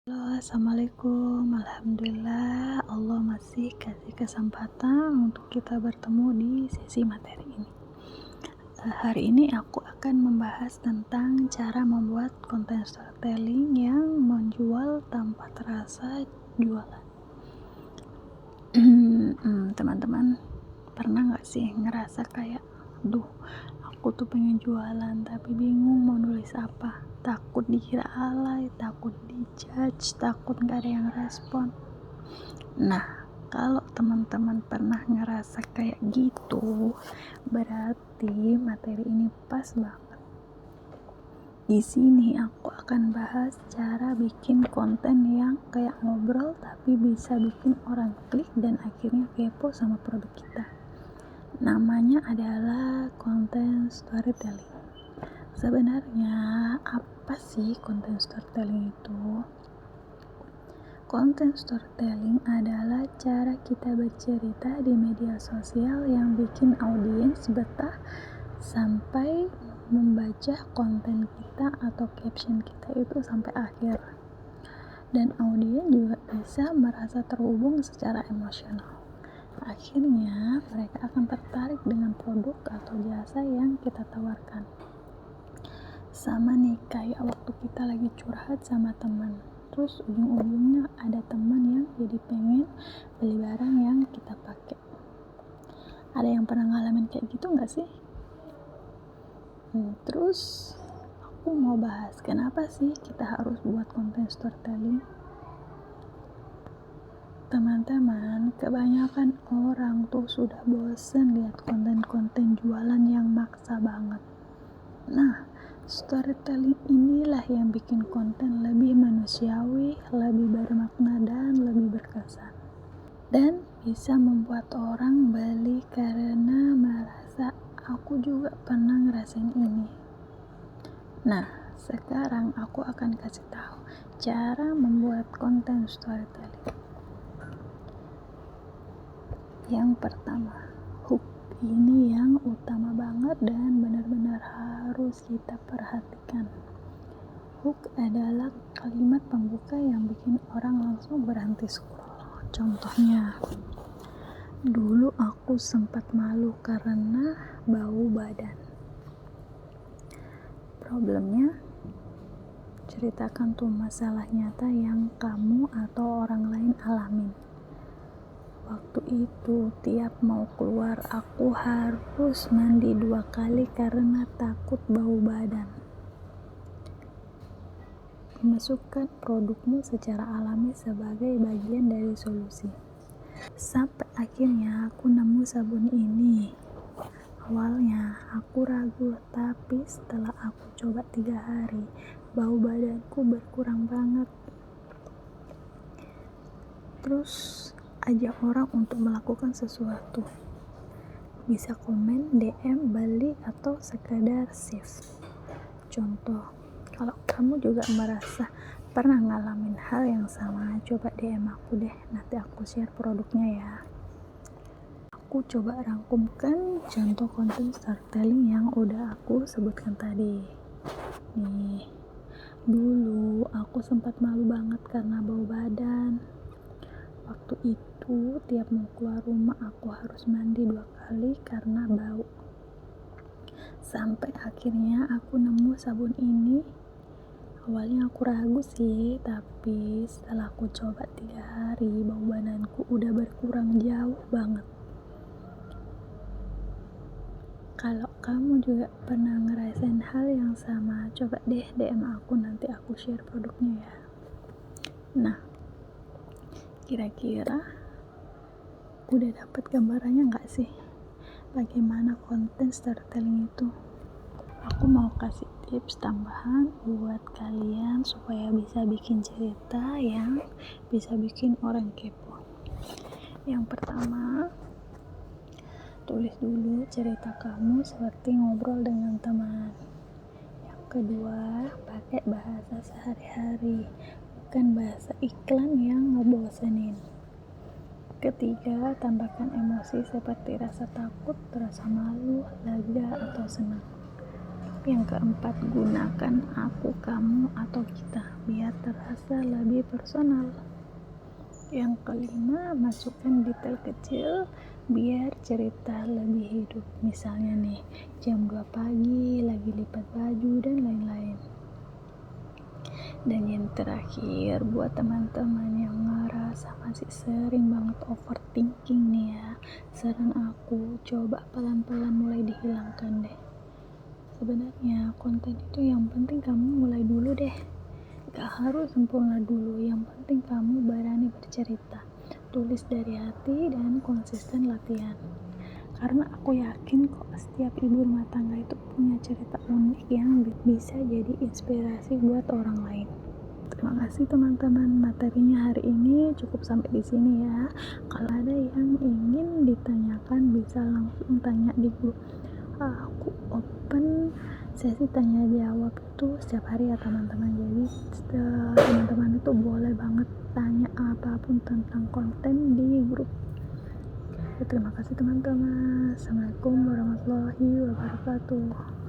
Halo, assalamualaikum. Alhamdulillah, Allah masih kasih kesempatan untuk kita bertemu di sesi materi ini. Hari ini aku akan membahas tentang cara membuat konten storytelling yang menjual tanpa terasa jualan. Teman-teman, pernah gak sih ngerasa kayak, aku tuh pengen jualan tapi bingung mau nulis apa, takut dikira alay, takut dijudge, takut gak ada yang respon. Nah, kalau teman-teman pernah ngerasa kayak gitu, berarti materi ini pas banget. Di sini aku akan bahas cara bikin konten yang kayak ngobrol tapi bisa bikin orang klik dan akhirnya kepo sama produk kita. Namanya adalah konten storytelling. Sebenarnya apa sih konten storytelling itu? Konten storytelling adalah cara kita bercerita di media sosial yang bikin audiens betah sampai membaca konten kita atau caption kita itu sampai akhir. Dan audiens juga bisa merasa terhubung secara emosional. Akhirnya mereka akan tertarik dengan produk atau jasa yang kita tawarkan. Sama nih kayak waktu kita lagi curhat sama teman, terus ujung-ujungnya ada teman yang jadi pengen beli barang yang kita pakai. Ada yang pernah ngalamin kayak gitu gak sih? Terus aku mau bahas kenapa sih kita harus buat konten storytelling. Teman-teman, kebanyakan orang tuh sudah bosen lihat konten-konten jualan yang maksa banget. Nah, storytelling inilah yang bikin konten lebih manusiawi, lebih bermakna dan lebih berkesan. Dan bisa membuat orang beli karena merasa aku juga pernah ngerasain ini. Nah, sekarang aku akan kasih tahu cara membuat konten storytelling. Yang pertama, hook ini yang utama banget dan benar-benar harus kita perhatikan. Hook adalah kalimat pembuka yang bikin orang langsung berhenti scroll. Contohnya, dulu aku sempat malu karena bau badan. Problemnya, ceritakan tuh masalah nyata yang kamu atau orang lain alamin. Waktu itu tiap mau keluar aku harus mandi 2 kali karena takut bau badan. Masukkan produkmu secara alami sebagai bagian dari solusi. Sampai akhirnya aku nemu sabun ini. Awalnya aku ragu, tapi setelah aku coba 3 hari, bau badanku berkurang banget. Terus ajak orang untuk melakukan sesuatu. Bisa komen, DM, beli, atau sekadar save. Contoh, kalau kamu juga merasa pernah ngalamin hal yang sama, coba DM aku deh, nanti aku share produknya ya. Aku coba rangkumkan contoh konten storytelling yang udah aku sebutkan tadi. Nih, dulu aku sempat malu banget karena bau badan. Waktu itu tiap mau keluar rumah aku harus mandi 2 kali karena bau. Sampai akhirnya aku nemu sabun ini. Awalnya aku ragu sih, tapi setelah aku coba 3 hari, bau badanku udah berkurang jauh banget. Kalau kamu juga pernah ngerasain hal yang sama, coba deh DM aku, nanti aku share produknya ya. Nah, kira-kira udah dapet gambarannya gak sih bagaimana konten storytelling itu? Aku mau kasih tips tambahan buat kalian supaya bisa bikin cerita yang bisa bikin orang kepo. Yang pertama, tulis dulu cerita kamu seperti ngobrol dengan teman. Yang kedua, pakai bahasa sehari-hari, bukan bahasa iklan yang ngebosenin. Ketiga, tambahkan emosi seperti rasa takut, rasa malu, lega, atau senang. Yang keempat, gunakan aku, kamu, atau kita biar terasa lebih personal. Yang kelima, masukkan detail kecil biar cerita lebih hidup. Misalnya nih, jam 2 pagi lagi lipat baju dan lain-lain. Dan yang terakhir, buat teman-teman yang ngerasa masih sering banget overthinking nih ya, saran aku coba pelan-pelan mulai dihilangkan deh. Sebenarnya konten itu yang penting kamu mulai dulu deh, gak harus sempurna dulu, yang penting kamu berani bercerita, tulis dari hati dan konsisten latihan. Karena aku yakin kok setiap ibu rumah tangga itu punya cerita unik yang bisa jadi inspirasi buat orang lain. Terima kasih teman-teman, materinya hari ini cukup sampai di sini ya. Kalau ada yang ingin ditanyakan bisa langsung tanya di grup. Aku open sesi tanya jawab itu setiap hari ya teman-teman, jadi teman-teman itu boleh banget tanya apapun tentang konten di grup. Terima kasih teman-teman. Assalamualaikum warahmatullahi wabarakatuh.